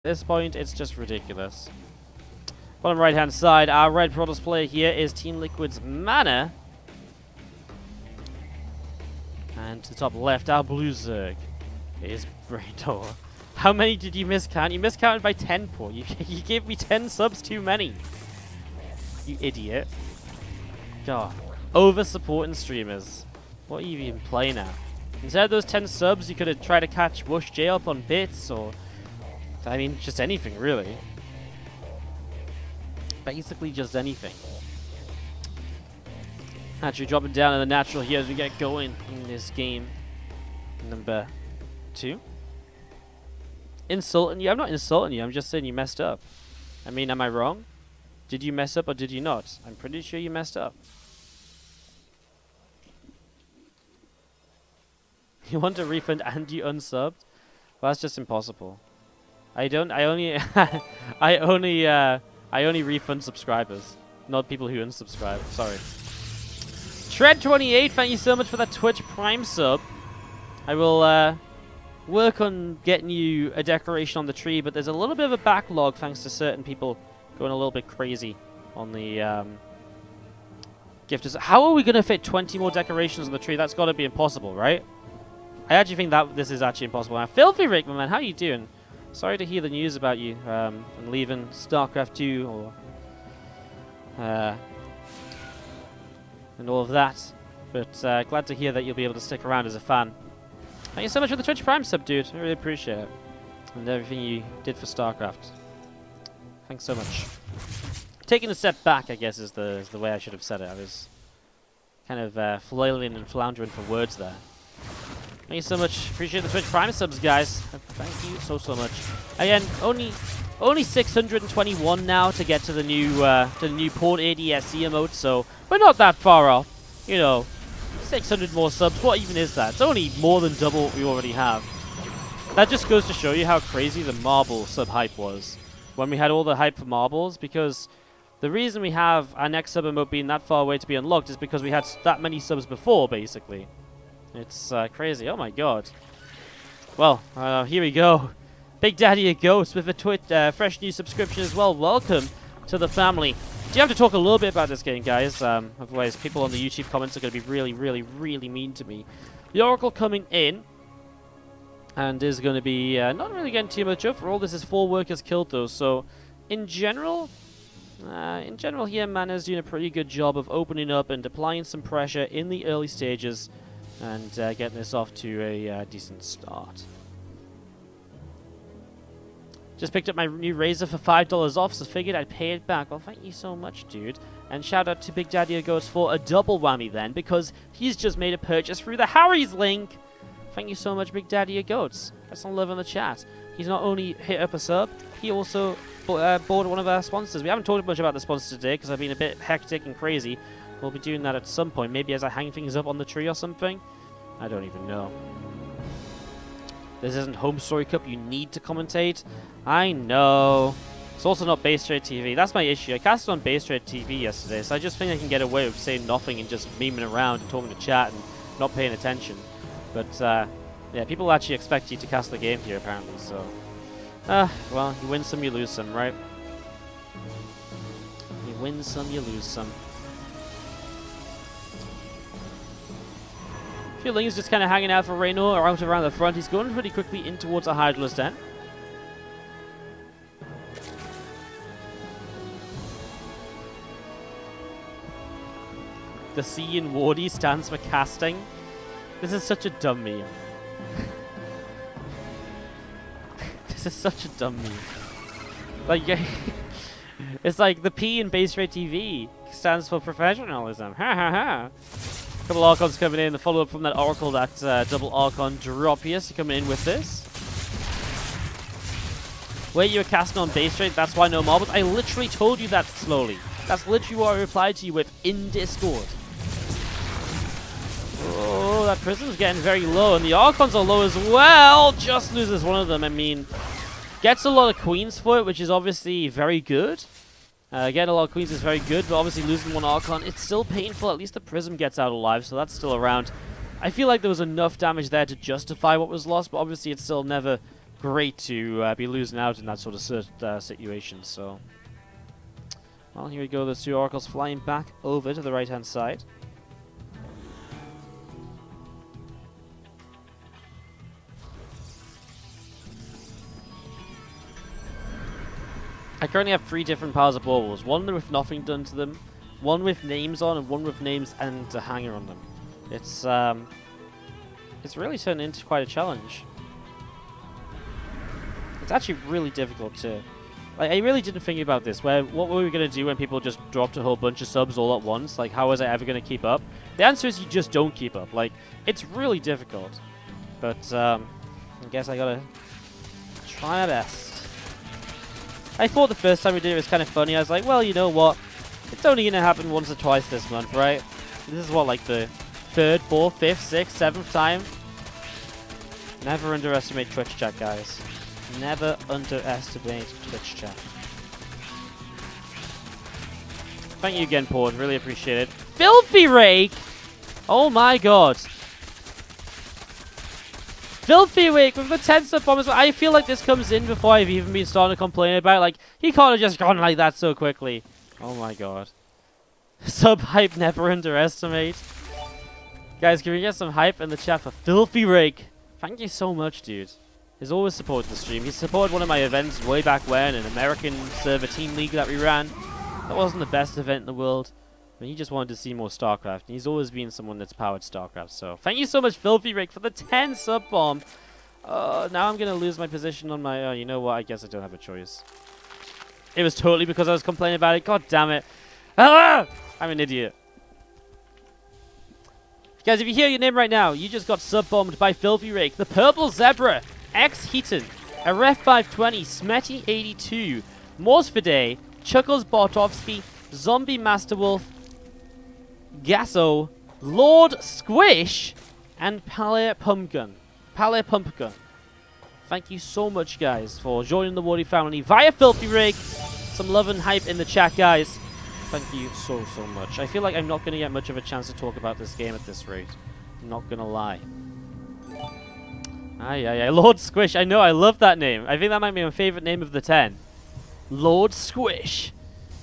this point, it's just ridiculous. Bottom right-hand side, our red Protoss player here is Team Liquid's MaNa. And to the top left, our blue Zerg is Reynor. How many did you miscount? You miscounted by 10, Paul. You gave me 10 subs too many. You idiot. God. Over-supporting streamers. What are you even playing at? Instead of those 10 subs, you could have tried to catch Wush J up on bits, or... I mean, just anything, really. Basically just anything. Actually dropping down in the natural here as we get going in this game. Number 2. Insulting you? I'm not insulting you, I'm just saying you messed up. I mean, am I wrong? Did you mess up or did you not? I'm pretty sure you messed up. You want a refund and you unsubbed? Well, that's just impossible. I only refund subscribers, not people who unsubscribe. Sorry. Tread28, thank you so much for that Twitch Prime sub. I will work on getting you a decoration on the tree, but there's a little bit of a backlog thanks to certain people going a little bit crazy on the gifters. How are we going to fit 20 more decorations on the tree? That's got to be impossible, right? I actually think that this is actually impossible. Now, Filthy Rick, my man, how you doing? Sorry to hear the news about you and leaving StarCraft 2 or and all of that. But glad to hear that you'll be able to stick around as a fan. Thank you so much for the Twitch Prime sub, dude. I really appreciate it. And everything you did for StarCraft. Thanks so much. Taking a step back, I guess, is the way I should have said it. I was kind of flailing and floundering for words there. Thank you so much. Appreciate the Twitch Prime subs, guys. Thank you so much. Again, only 621 now to get to the new Port ADSC emote, so we're not that far off. You know, 600 more subs. What even is that? It's only more than double what we already have. That just goes to show you how crazy the marble sub hype was when we had all the hype for marbles, because the reason we have our next sub emote being that far away to be unlocked is because we had that many subs before, basically. It's crazy. Oh my god. Well, here we go. Big Daddy a Ghost with a fresh new subscription as well. Welcome to the family. Do you have to talk a little bit about this game, guys? Otherwise, people on the YouTube comments are going to be really mean to me. The Oracle coming in, and is going to be not really getting too much overall. This is 4 workers killed though, so in general here, MaNa's doing a pretty good job of opening up and applying some pressure in the early stages. And getting this off to a decent start. Just picked up my new Razor for $5 off, so figured I'd pay it back. Well, thank you so much, dude. And shout out to Big Daddy Goes for a double whammy then, because he's just made a purchase through the Harry's link. Thank you so much, Big Daddy Goats. That's some love in the chat. He's not only hit up a sub, he also bought one of our sponsors. We haven't talked much about the sponsors today because I've been a bit hectic and crazy. We'll be doing that at some point, maybe as I hang things up on the tree or something. I don't even know. This isn't Home Story Cup, you need to commentate. I know. It's also not Base Trade TV. That's my issue. I cast it on Base Trade TV yesterday, so I just think I can get away with saying nothing and just memeing around and talking to chat and not paying attention. But, yeah, people actually expect you to cast the game here, apparently, so... well, you win some, you lose some, right? You win some, you lose some. Feeling is just kind of hanging out for Reynor around the front. He's going pretty quickly in towards a Hydralisk Den. The C in Wardy stands for casting. This is such a dumb meme. This is such a dumb meme. Like, it's like the P in Base Rate TV stands for professionalism. Ha ha ha. Couple Archons coming in, the follow-up from that Oracle, that double Archon Dropius coming in with this. Where you were casting on base rate, that's why no marbles. I literally told you that slowly. That's literally what I replied to you with in Discord. Oh, that Prism's getting very low, and the Archons are low as well. Just loses one of them. I mean, gets a lot of Queens for it, which is obviously very good. Getting a lot of Queens is very good, but obviously losing one Archon, it's still painful. At least the Prism gets out alive, so that's still around. I feel like there was enough damage there to justify what was lost, but obviously it's still never great to be losing out in that sort of situation. So, well, here we go. The 2 oracles flying back over to the right-hand side. I currently have 3 different piles of baubles. One with nothing done to them, one with names on, and one with names and a hanger on them. It's really turned into quite a challenge. It's actually really difficult to... Like, I really didn't think about this. What were we going to do when people just dropped a whole bunch of subs all at once? Like, how was I ever going to keep up? The answer is you just don't keep up. Like, it's really difficult. But, I guess I gotta try my best. I thought the first time we did it was kind of funny. I was like, well, you know what? It's only going to happen once or twice this month, right? This is what, like the 3rd, 4th, 5th, 6th, 7th time? Never underestimate Twitch chat, guys. Never underestimate Twitch chat. Thank you again, Port. Really appreciate it. Filthy Rake! Oh my god. Filthy Rake with the 10 sub bomb as well. I feel like this comes in before I've even been starting to complain about it. Like, he can't have just gone like that so quickly. Oh my god. Sub hype, never underestimate. Guys, can we get some hype in the chat for Filthy Rake? Thank you so much, dude. He's always supported the stream. He supported one of my events way back when, an American server team league that we ran. That wasn't the best event in the world, but he just wanted to see more StarCraft, and he's always been someone that's powered StarCraft. So thank you so much, Filthy Rake, for the 10 sub bomb. Now I'm gonna lose my position on my... you know what? I guess I don't have a choice. It was totally because I was complaining about it. God damn it! Ah! I'm an idiot. Guys, if you hear your name right now, you just got sub-bombed by Filthy Rake, the Purple Zebra, X-Heaton, a Ref 520, Smetty82, Morsfiday, Chuckles Bartovsky, Zombie Master Wolf, Gasso, Lord Squish, and Palais Pumpgun. Palais Pumpgun. Thank you so much, guys, for joining the Wardy family via Filthy Rake. Some love and hype in the chat, guys. Thank you so, so much. I feel like I'm not going to get much of a chance to talk about this game at this rate. I'm not going to lie. Aye, Lord Squish. I know, I love that name. I think that might be my favorite name of the 10. Lord Squish.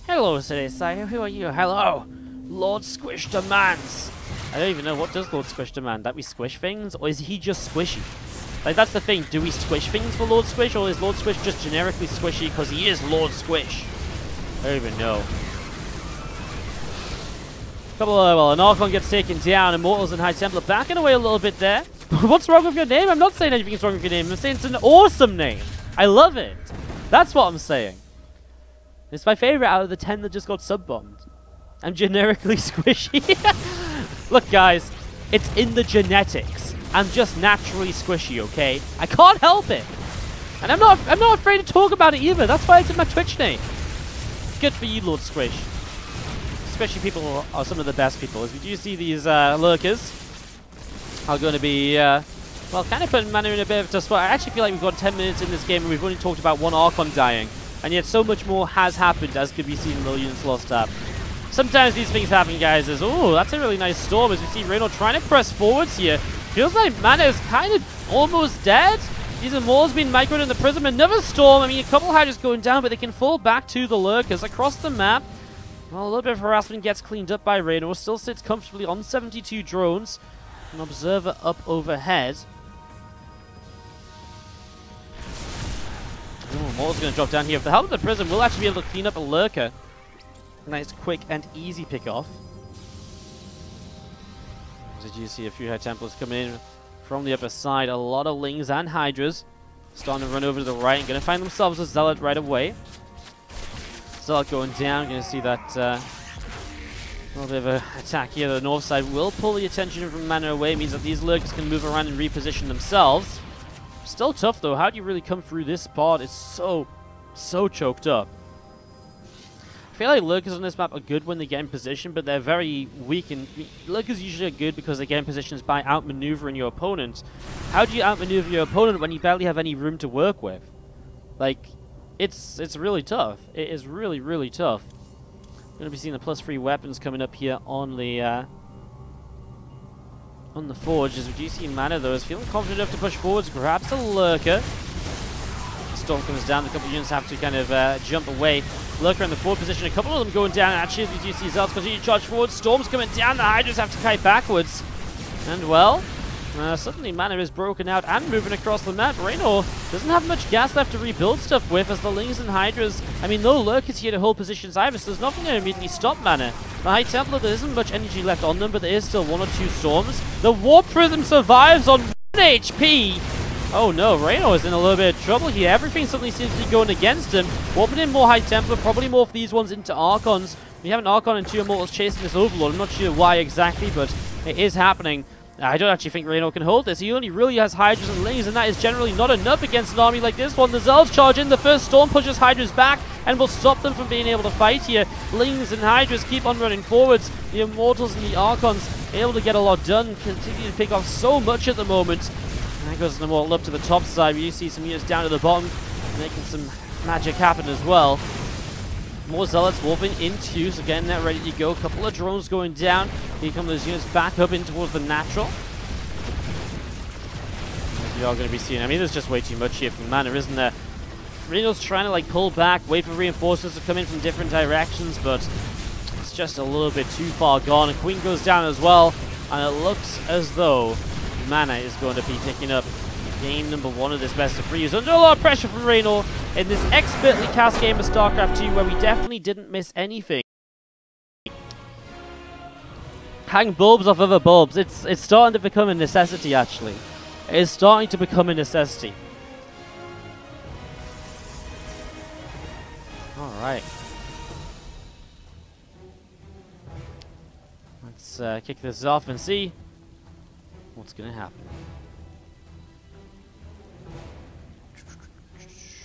Hello, City Sire. Who are you? Hello. Lord Squish demands. I don't even know. What does Lord Squish demand? That we squish things? Or is he just squishy? Like, that's the thing. Do we squish things for Lord Squish? Or is Lord Squish just generically squishy because he is Lord Squish? I don't even know. Well, an Archon gets taken down. Immortals and High Templar backing away a little bit there. What's wrong with your name? I'm not saying anything's wrong with your name. I'm saying it's an awesome name. I love it. That's what I'm saying. It's my favorite out of the 10 that just got sub-bombed. I'm generically squishy. Look, guys, it's in the genetics. I'm just naturally squishy, okay? I can't help it. And I'm not afraid to talk about it either. That's why it's in my Twitch name. Good for you, Lord Squish. Squishy people are some of the best people. As we do see these lurkers are going to be, well, kind of putting MaNa in a bit of a tough spot. I actually feel like we've got 10 minutes in this game and we've only talked about one Archon dying. And yet so much more has happened, as could be seen in the units lost up. Sometimes these things happen, guys, as, oh, that's a really nice storm. As we see Reynor trying to press forwards here. Feels like MaNa is kind of almost dead. These Immortals being microed in the prism. Another storm. I mean, a couple Hydras going down, but they can fall back to the lurkers across the map. Well, a little bit of harassment gets cleaned up by Reynor. Still sits comfortably on 72 drones. An observer up overhead. Oh, Mortal's going to drop down here. With the help of the prism, we'll actually be able to clean up a lurker. Nice, quick, and easy pick off. Did you see a few High Templars coming in from the upper side? A lot of Lings and Hydras starting to run over to the right and going to find themselves a Zealot right away. Zealot going down. Going to see that little bit of an attack here. The north side will pull the attention from MaNa away. Means that these lurkers can move around and reposition themselves. Still tough though. How do you really come through this spot? It's so choked up. I feel like lurkers on this map are good when they get in position, but they're very weak. And lurkers usually are good because they get in positions by outmaneuvering your opponent. How do you outmaneuver your opponent when you barely have any room to work with? Like, it's really tough. It is really, really tough. We're going to be seeing the +3 weapons coming up here on the Forge. As we do see MaNa though is feeling confident enough to push forwards, grabs a lurker. Storm comes down, a couple of units have to kind of jump away. Lurker in the forward position, a couple of them going down. Actually, as we do see Zealots continue to charge forward, Storm's coming down, the Hydras have to kite backwards. And well, suddenly MaNa is broken out and moving across the map. Reynor doesn't have much gas left to rebuild stuff with, as the Lings and Hydras, I mean, no Lurkers here to hold positions either, so there's nothing to immediately stop MaNa. The High Templar, there isn't much energy left on them, but there is still 1 or 2 Storms. The Warp Prism survives on 1 HP! Oh no, Reynor is in a little bit of trouble here. Everything suddenly seems to be going against him. Warping in more High Templar, probably more of these ones into Archons. We have an Archon and 2 Immortals chasing this Overlord. I'm not sure why exactly, but it is happening. I don't actually think Reynor can hold this. He only really has Hydras and Lings, and that is generally not enough against an army like this one. The Zealots charge in. The first Storm pushes Hydras back and will stop them from being able to fight here. Lings and Hydras keep on running forwards. The Immortals and the Archons able to get a lot done, continue to pick off so much at the moment. And that goes the Immortal up to the top side. We see some units down to the bottom, making some magic happen as well. More Zealots warping into, so getting that ready to go. A couple of drones going down. Here come those units back up in towards the natural. As we are going to be seeing. I mean, there's just way too much here from MaNa, isn't there? Reynor's trying to like pull back, wait for reinforcements to come in from different directions, but it's just a little bit too far gone. A Queen goes down as well, and it looks as though MaNa is going to be picking up game number 1 of this best of 3. He's under a lot of pressure from Reynor in this expertly cast game of StarCraft 2, where we definitely didn't miss anything. Hang bulbs off other bulbs. It's starting to become a necessity, actually. It is starting to become a necessity. Alright. Let's kick this off and see what's going to happen.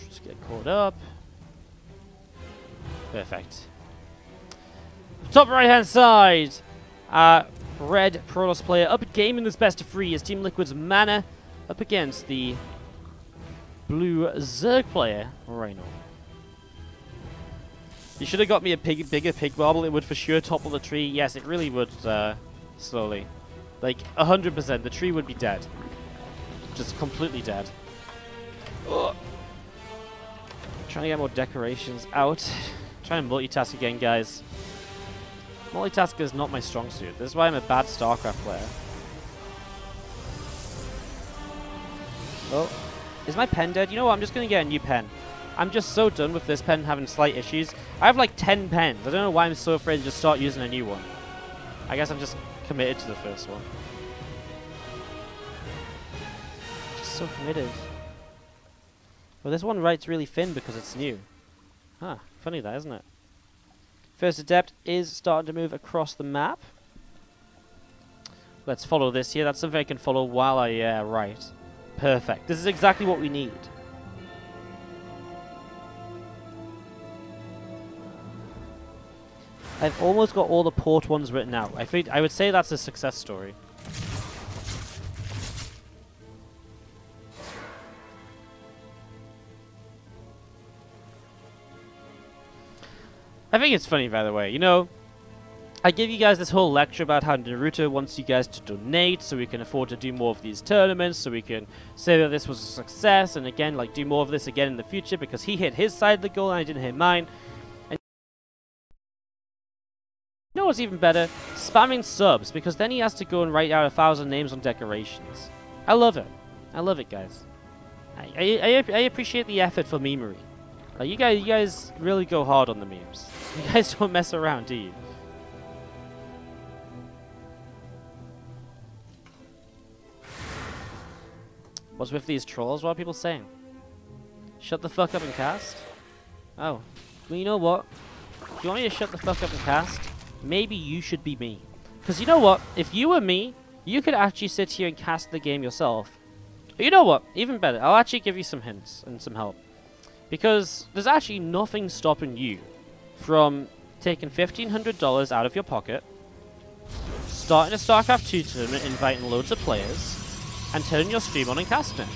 Just get caught up. Perfect. Top right hand side. Red Protoss player up at game in this best of 3 is Team Liquid's MaNa up against the blue Zerg player, Reynor. You should have got me a bigger pig marble. It would for sure topple the tree. Yes, it really would slowly. Like 100%, the tree would be dead. Just completely dead. Ugh. Trying to get more decorations out. Trying to multitask again, guys. Multitasking is not my strong suit. This is why I'm a bad StarCraft player. Oh, is my pen dead? You know what? I'm just going to get a new pen. I'm just so done with this pen having slight issues. I have like 10 pens. I don't know why I'm so afraid to just start using a new one. I guess I'm just committed to the first one. Just so committed. Well, this one writes really thin because it's new. Huh, funny that, isn't it? First Adept is starting to move across the map. Let's follow this here. That's something I can follow while I write. Perfect. This is exactly what we need. I've almost got all the port ones written out. I would say that's a success story. I think it's funny, by the way. You know, I give you guys this whole lecture about how Naruto wants you guys to donate so we can afford to do more of these tournaments, so we can say that this was a success, and again, like, do more of this again in the future because he hit his side of the goal and I didn't hit mine. And you know what's even better? Spamming subs, because then he has to go and write out 1,000 names on decorations. I love it. I love it, guys. I appreciate the effort for memery. Like, you guys really go hard on the memes. You guys don't mess around, do you? What's with these trolls? What are people saying? Shut the fuck up and cast? Oh. Well, you know what? If you want me to shut the fuck up and cast, maybe you should be me. Because you know what? If you were me, you could actually sit here and cast the game yourself. You know what? Even better. I'll actually give you some hints and some help. Because there's actually nothing stopping you from taking $1,500 out of your pocket, starting a StarCraft 2 tournament, inviting loads of players, and turning your stream on and casting it.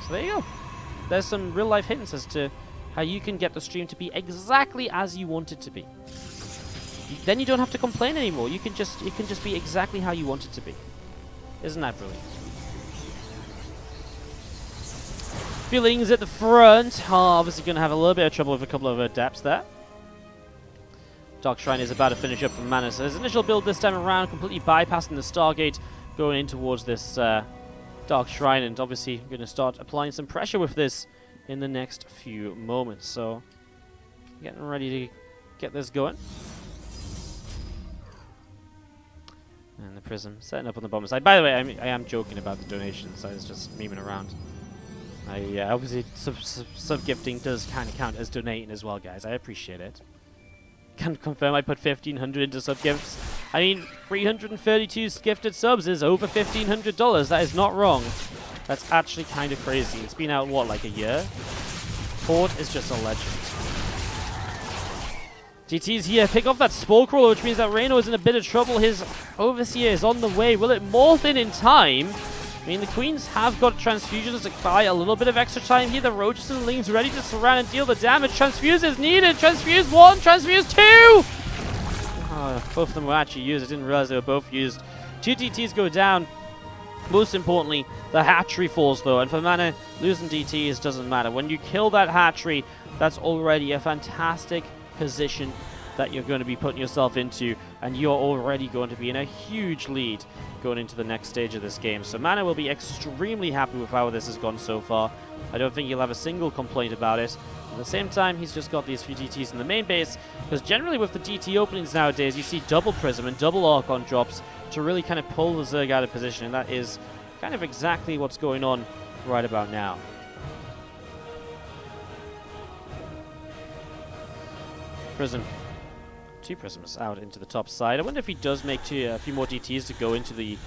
So there you go. There's some real life hints as to how you can get the stream to be exactly as you want it to be. Then you don't have to complain anymore. It can just be exactly how you want it to be. Isn't that brilliant? feelings at the front. Oh, obviously going to have a little bit of trouble with a couple of adepts there. Dark Shrine is about to finish up from MaNa. So his initial build this time around, completely bypassing the Stargate, going in towards this Dark Shrine, and obviously going to start applying some pressure with this in the next few moments. So getting ready to get this going. And the Prism setting up on the bottom side. By the way, I am joking about the donations. I was just memeing around. Obviously, sub-gifting does kind of count as donating as well, guys. I appreciate it. Can confirm I put 1,500 into sub-gifts. I mean, 332 gifted subs is over $1,500. That is not wrong. That's actually kind of crazy. It's been out, what, like a year? Port is just a legend. GT's here. Pick off that Spore Crawler, which means that Reynor is in a bit of trouble. His Overseer is on the way. Will it morph in time? I mean, the Queens have got transfusions to buy a little bit of extra time here. The Roaches and Lings ready to surround and deal the damage. Transfuse is needed. Transfuse 1, transfuse 2! Oh, both of them were actually used. I didn't realize they were both used. 2 DTs go down. Most importantly, the hatchery falls though. And for MaNa, losing DTs doesn't matter. When you kill that hatchery, that's already a fantastic position that you're going to be putting yourself into, and you're already going to be in a huge lead going into the next stage of this game. So MaNa will be extremely happy with how this has gone so far. I don't think he'll have a single complaint about it. At the same time, he's just got these few DTs in the main base, because generally with the DT openings nowadays, you see double Prism and double Archon drops to really kind of pull the Zerg out of position, and that is kind of exactly what's going on right about now. Prism. 2 Prisms out into the top side. I wonder if he does make a few more DTs to go into the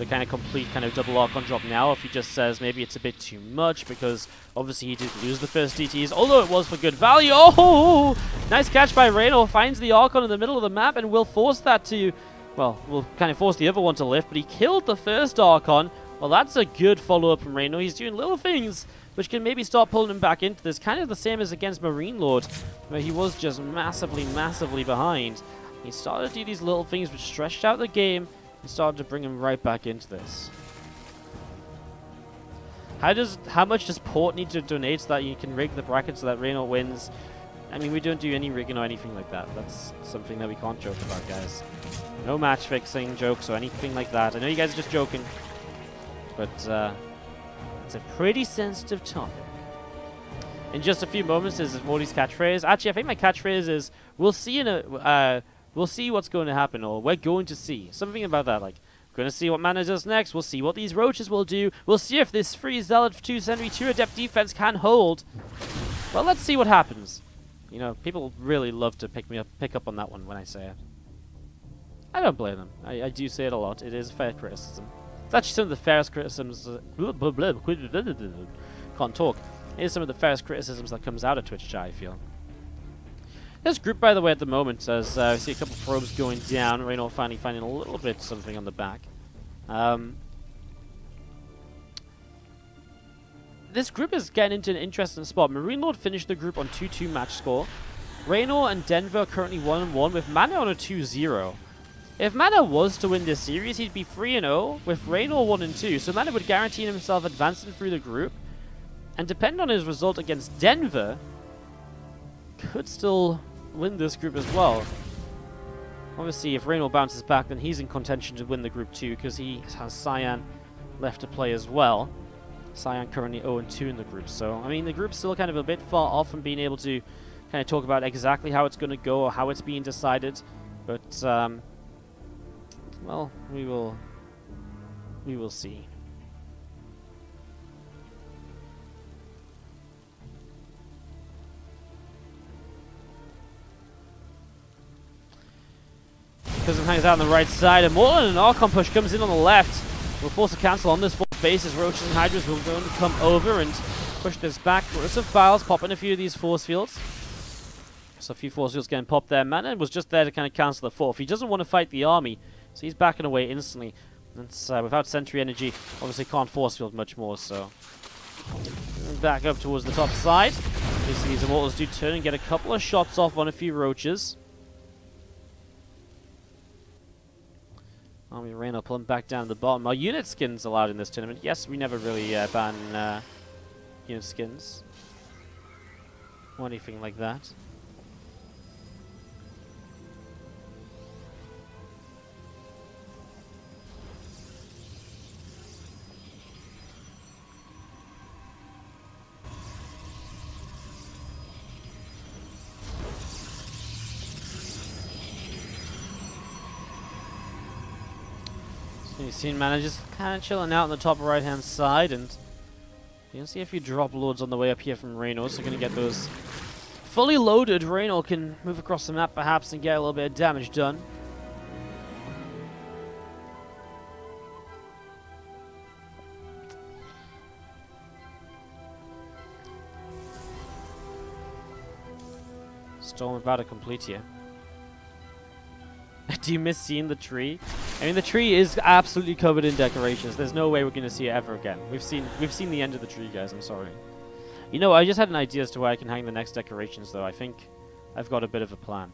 kind of complete kind of double Archon drop now, if he just says maybe it's a bit too much, because obviously he did lose the first DTs, although it was for good value. Oh! Nice catch by Reynor. Finds the Archon in the middle of the map and will force that to, well, will kind of force the other one to lift, but he killed the first Archon. Well, that's a good follow-up from Reynor. He's doing little things which can maybe start pulling him back into this. Kind of the same as against Marine Lord, where he was just massively, massively behind. He started to do these little things which stretched out the game and started to bring him right back into this. How much does Port need to donate so that you can rig the bracket so that Reynor wins? I mean, we don't do any rigging or anything like that. That's something that we can't joke about, guys. No match fixing jokes or anything like that. I know you guys are just joking, but it's a pretty sensitive topic. In just a few moments is Morty's catchphrase. Actually, I think my catchphrase is we'll see what's going to happen, or we're going to see. Something about that, like, we're going to see what MaNa does next. We'll see what these Roaches will do. We'll see if this free Zealot 2 Sentry 2 Adept defense can hold. Well, let's see what happens. You know, people really love to pick up on that one when I say it. I don't blame them. I do say it a lot. It is fair criticism. It's actually some of the fairest criticisms. Can't talk. It is some of the fairest criticisms that comes out of Twitch chat, I feel. This group, by the way, at the moment, as we see a couple of probes going down. Reynor finally finding a little bit something on the back. This group is getting into an interesting spot. Marine Lord finished the group on 2-2 match score. Reynor and Denver are currently 1-1, with MaNa on a 2-0. If MaNa was to win this series, he'd be 3-0, with Reynor 1-2, so MaNa would guarantee himself advancing through the group, and depending on his result against Denver, could still win this group as well. Obviously, if Reynor bounces back, then he's in contention to win the group too, because he has Cyan left to play as well. Cyan currently 0-2 in the group, so, I mean, the group's still kind of a bit far off from being able to kind of talk about exactly how it's going to go or how it's being decided, but, well, we will see. Prism hangs out on the right side, and more than an Archon push comes in on the left. We'll force a cancel on this fourth base as Roaches and Hydras will going to come over and push this back. Some files popping a few of these force fields. So a few force fields getting popped there. MaNa was just there to kind of cancel the fourth. He doesn't want to fight the army, so he's backing away instantly. And without Sentry energy, obviously can't force field much more, so back up towards the top side. You see these Immortals do turn and get a couple of shots off on a few Roaches. Army Reynor pulling back down to the bottom. Are unit skins allowed in this tournament? Yes, we never really ban skins or anything like that. You've seen MaNa just kind of chilling out on the top right hand side, and you can see a few drop lords on the way up here from Reynor, so going to get those fully loaded. Reynor can move across the map perhaps and get a little bit of damage done. Storm about to complete here. Do you miss seeing the tree? I mean, the tree is absolutely covered in decorations. There's no way we're going to see it ever again. We've seen the end of the tree, guys. I'm sorry. You know, I just had an idea as to where I can hang the next decorations, though. I think I've got a bit of a plan.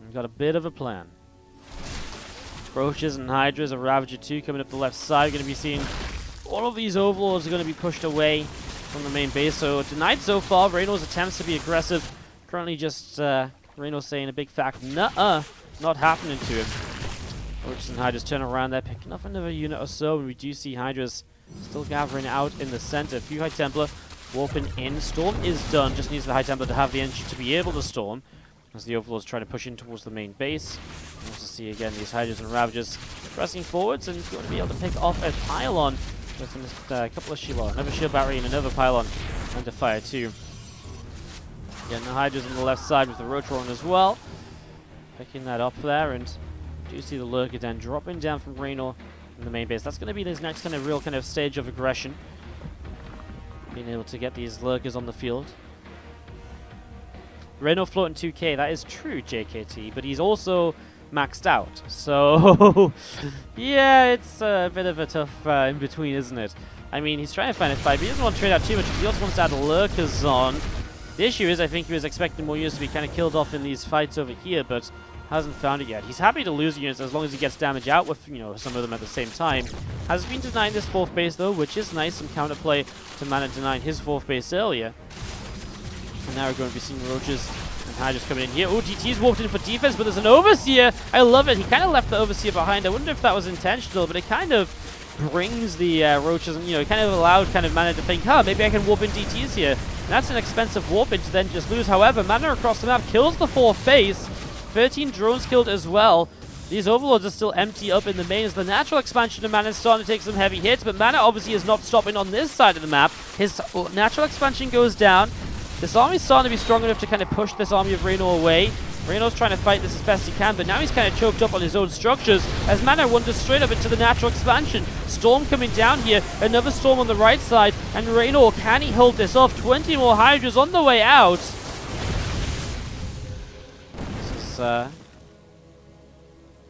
I've got a bit of a plan. Roaches and Hydras, a Ravager 2 coming up the left side. We're going to be seeing all of these Overlords are going to be pushed away from the main base. So denied so far. Reynor's attempts to be aggressive. Currently just Reynor saying a big fact, nuh-uh, not happening to him. Roaches and Hydras turn around there, picking off another unit or so, and we do see Hydras still gathering out in the center. A few High Templar warping in. Storm is done, just needs the High Templar to have the energy to be able to storm, as the Overlords trying to push in towards the main base. You also see again these Hydras and Ravagers pressing forwards, and going to be able to pick off a pylon with a couple of shield, another shield battery and another pylon under fire too. Again, the Hydras on the left side with the Roach Roaring as well. Picking that up there, and do see the Lurker then dropping down from Reynor in the main base. That's going to be this next kind of real kind of stage of aggression. Being able to get these Lurkers on the field. Reynor floating 2k, that is true, JKT, but he's also maxed out. So, yeah, it's a bit of a tough in-between, isn't it? I mean, he's trying to find a fight, but he doesn't want to trade out too much because he also wants to add Lurkers on. The issue is, I think he was expecting more units to be kind of killed off in these fights over here, but hasn't found it yet. He's happy to lose units as long as he gets damage out with, you know, some of them at the same time. Has been denying this 4th base though, which is nice. Some counterplay to MaNa denying his 4th base earlier. And now we're going to be seeing Roaches and Hydras coming in here. Oh, DT's walked in for defense, but there's an Overseer. I love it. He kind of left the Overseer behind. I wonder if that was intentional, but it kind of brings the Roaches, and, you know, it kind of allowed kind of MaNa to think, huh, maybe I can warp in DTs here. And that's an expensive warp in to then just lose. However, MaNa across the map kills the 4th base. 13 drones killed as well. These Overlords are still empty up in the main as the natural expansion of MaNa is starting to take some heavy hits, but MaNa obviously is not stopping on this side of the map. His natural expansion goes down. This army's starting to be strong enough to kind of push this army of Reynor away. Reynor's trying to fight this as best he can, but now he's kind of choked up on his own structures as MaNa wanders straight up into the natural expansion. Storm coming down here, another Storm on the right side, and Reynor, can he hold this off? 20 more Hydras on the way out.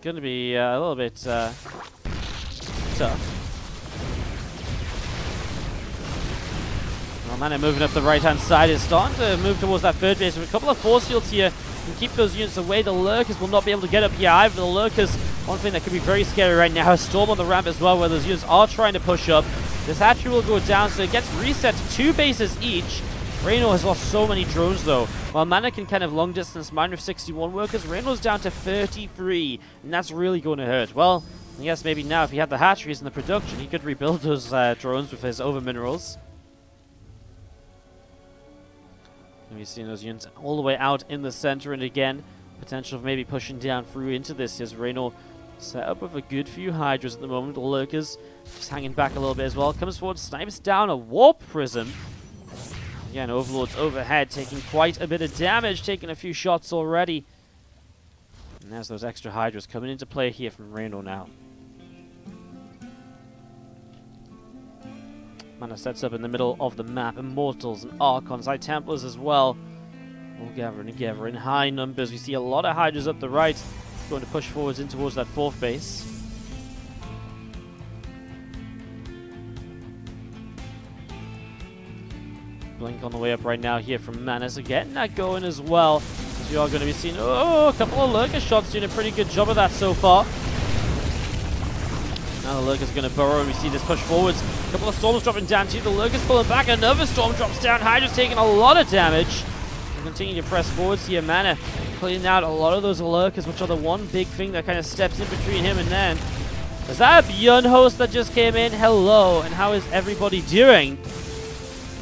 Going to be a little bit tough. Well, MaNa moving up the right-hand side is starting to move towards that 3rd base with a couple of force shields here. Can keep those units away. The Lurkers will not be able to get up here either. The Lurkers, one thing that could be very scary right now, is Storm on the ramp as well, where those units are trying to push up. This hatchery will go down, so it gets reset to 2 bases each. Reynor has lost so many drones though. While MaNa can kind of long distance mine with 61 workers, Reynor's down to 33, and that's really going to hurt. Well, I guess maybe now if he had the hatcheries and the production, he could rebuild those drones with his over minerals. And we've seen those units all the way out in the center, and again, potential of maybe pushing down through into this as Reynor set up with a good few Hydras at the moment. The Lurkers just hanging back a little bit as well. Comes forward, snipes down a Warp Prism. Again, Overlord's overhead, taking quite a bit of damage, taking a few shots already. And there's those extra Hydras coming into play here from Reynor now. MaNa sets up in the middle of the map. Immortals and Archons, High Templars as well. All gathering together in high numbers. We see a lot of Hydras up the right, going to push forwards in towards that 4th base. Blink on the way up right now here from MaNa, so getting that going as well. As we are going to be seeing, a couple of Lurker shots, doing a pretty good job of that so far. Now the Lurker's going to burrow, and we see this push forwards. A couple of storms dropping down too. The Lurker's pulling back. Another storm drops down. Hydra's taking a lot of damage. We'll continue to press forwards here. MaNa cleaning out a lot of those Lurkers, which are the one big thing that kind of steps in between him and then. Is that a Beyond host that just came in? Hello, and how is everybody doing?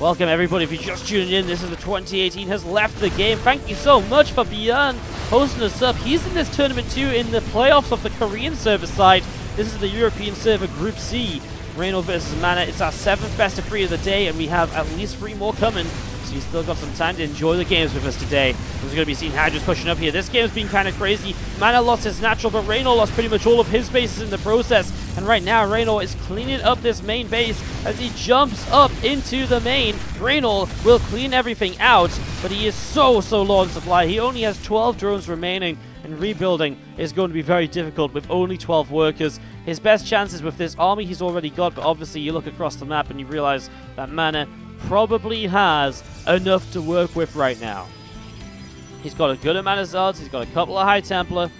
Welcome everybody if you're just tuning in. This is the 2018 has left the game. Thank you so much for Beyond hosting us up. He's in this tournament too in the playoffs of the Korean server side. This is the European server Group C. Reynor versus MaNa. It's our 7th best of 3 of the day, and we have at least 3 more coming. So you've still got some time to enjoy the games with us today. We're going to be seeing Hydra's pushing up here. This game's been kind of crazy. MaNa lost his natural, but Reynor lost pretty much all of his bases in the process. And right now, Reynor is cleaning up this main base as he jumps up into the main. Reynor will clean everything out, but he is so low on supply. He only has 12 drones remaining, and rebuilding is going to be very difficult with only 12 workers. His best chances with this army he's already got, but obviously you look across the map and you realize that MaNa probably has enough to work with right now. He's got a good amount of Zealots, he's got a couple of High Templar.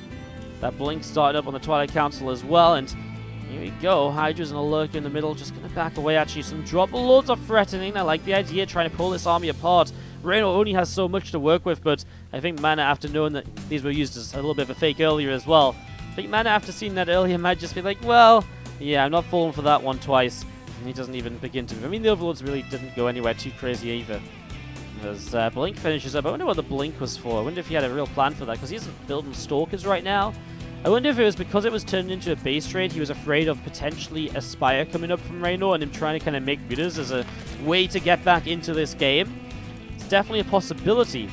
That Blink started up on the Twilight Council as well, and here we go. Hydra's in a lurk in the middle, just going to back away actually. Some drop lords are threatening. I like the idea, trying to pull this army apart. Reynor only has so much to work with, but I think MaNa, after knowing that these were used as a little bit of a fake earlier as well, I think MaNa, after seeing that earlier, might just be like, well, yeah, I'm not falling for that one twice. And he doesn't even begin to. I mean, the Overlords really didn't go anywhere too crazy either. As Blink finishes up, I wonder what the Blink was for. I wonder if he had a real plan for that, because he isn't building Stalkers right now. I wonder if it was because it was turned into a base trade, he was afraid of potentially a Spire coming up from Reynor and him trying to kind of make mutas as a way to get back into this game. It's definitely a possibility.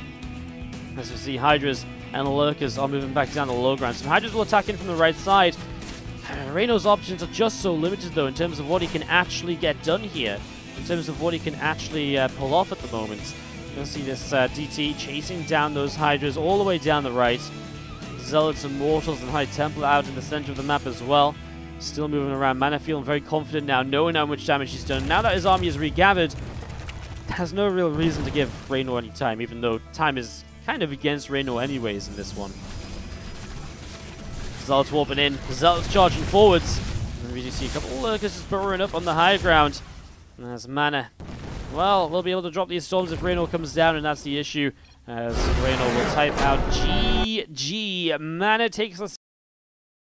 As you see, Hydras and the Lurkers are moving back down the low ground. So Hydras will attack in from the right side. Reynor's options are just so limited, though, in terms of what he can actually get done here. In terms of what he can actually pull off at the moment. You'll see this DT chasing down those Hydras all the way down the right. Zealots and Mortals and High Templar out in the center of the map as well. Still moving around. MaNa feeling very confident now, knowing how much damage he's done. Now that his army is regathered, has no real reason to give Reynor any time, even though time is kind of against Reynor anyways in this one. Zealots warping in. Zealots charging forwards. And we do see a couple of Lurkers just burrowing up on the high ground. And there's MaNa. Well, we'll be able to drop these storms if Reynor comes down, and that's the issue. As Reynor will type out GG. MaNa takes the